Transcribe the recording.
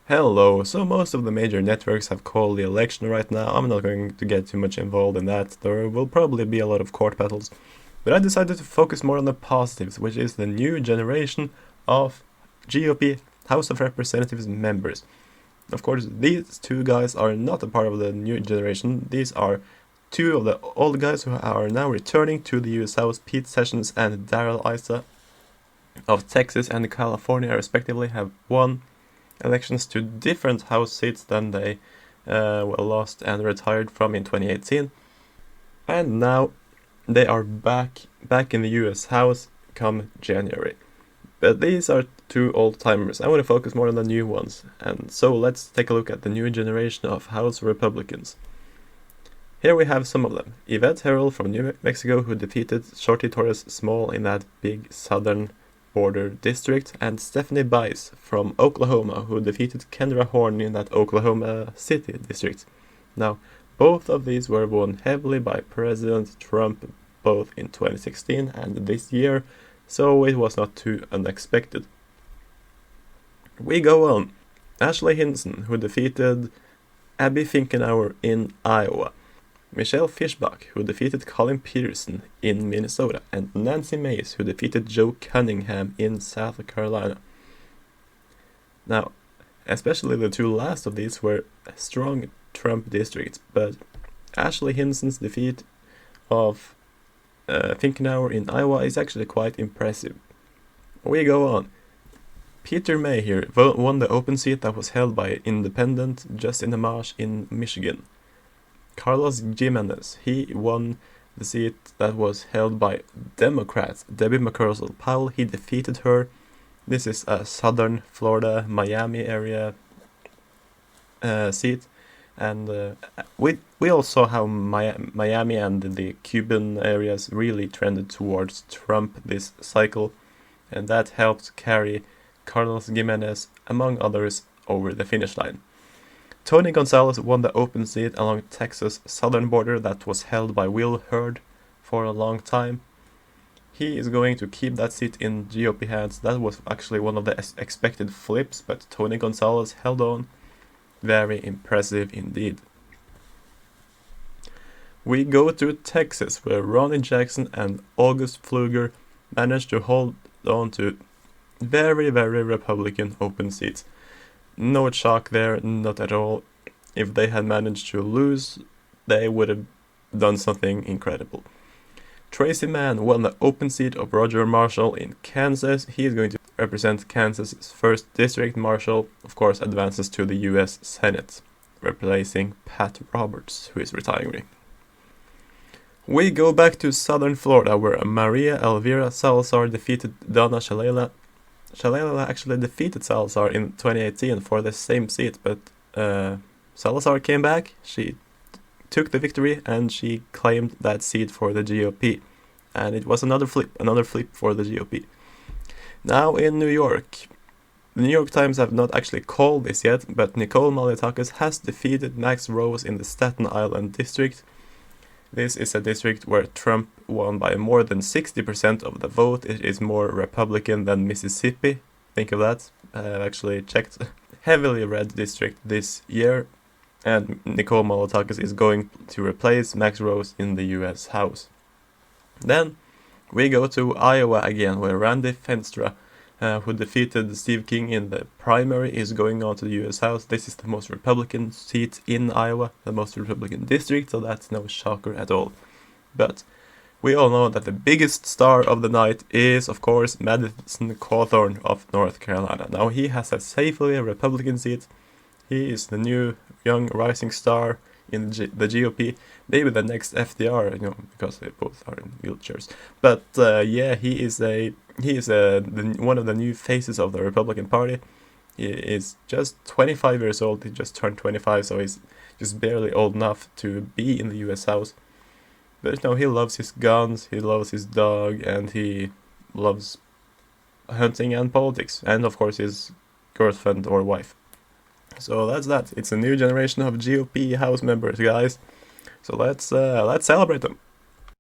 Hello, so most of the major networks have called the election right now. I'm not going to get too much involved in that. There will probably be a lot of court battles. But I decided to focus more on the positives, which is the new generation of GOP House of Representatives members. Of course, these two guys are not a part of the new generation. These are two of the old guys who are now returning to the US House. Pete Sessions and Darrell Issa of Texas and California respectively have won elections to different House seats than they lost and retired from in 2018. And now they are back in the US House come January. But these are two old timers. I want to focus more on the new ones. And so let's take a look at the new generation of House Republicans. Here we have some of them. Yvette Herrell from New Mexico, who defeated Shorty Torres Small in that big southern border district, and Stephanie Bice from Oklahoma, who defeated Kendra Horn in that Oklahoma City district. Now, both of these were won heavily by President Trump both in 2016 and this year, so it was not too unexpected. We go on. Ashley Hinson, who defeated Abby Finkenauer in Iowa. Michelle Fischbach, who defeated Colin Peterson in Minnesota, and Nancy Mace, who defeated Joe Cunningham in South Carolina. Now, especially the two last of these were strong Trump districts, but Ashley Hinson's defeat of Finkenauer in Iowa is actually quite impressive. We go on. Peter May here won the open seat that was held by independent Justin Amash in Michigan. Carlos Jimenez, he won the seat that was held by Democrats. Debbie McChrystal-Powell, he defeated her. This is a southern Florida, Miami area seat. And we all saw how Miami and the Cuban areas really trended towards Trump this cycle. And that helped carry Carlos Jimenez, among others, over the finish line. Tony Gonzalez won the open seat along Texas' southern border that was held by Will Hurd for a long time. He is going to keep that seat in GOP hands. That was actually one of the expected flips, but Tony Gonzalez held on. Very impressive indeed. We go to Texas, where Ronnie Jackson and August Pfluger managed to hold on to very, very Republican open seats. No shock there, not at all. If they had managed to lose, they would have done something incredible. Tracy Mann won the open seat of Roger Marshall in Kansas. He is going to represent Kansas's 1st District. Marshall, of course, advances to the US Senate, replacing Pat Roberts, who is retiring. We go back to southern Florida, where Maria Elvira Salazar defeated Donna Shalala. Shalala actually defeated Salazar in 2018 for the same seat, but Salazar came back, she took the victory, and she claimed that seat for the GOP. And it was another flip for the GOP. Now in New York, the New York Times have not actually called this yet, but Nicole Malliotakis has defeated Max Rose in the Staten Island district. This is a district where Trump won by more than 60% of the vote. It is more Republican than Mississippi. Think of that. I've actually checked. Heavily red district this year. And Nicole Malliotakis is going to replace Max Rose in the US House. Then we go to Iowa again, where Randy Fenstra, who defeated Steve King in the primary, is going on to the US House. This is the most Republican seat in Iowa, the most Republican district, so that's no shocker at all. But we all know that the biggest star of the night is, of course, Madison Cawthorn of North Carolina. Now he has a safely Republican seat. He is the new young rising star in the GOP, maybe the next FDR, because they both are in wheelchairs. But he is one of the new faces of the Republican Party. He is just 25 years old. He just turned 25, so he's just barely old enough to be in the US House. But he loves his guns, he loves his dog, and he loves hunting and politics, and of course his girlfriend or wife. So that's that. It's a new generation of GOP House members, guys. So let's celebrate them.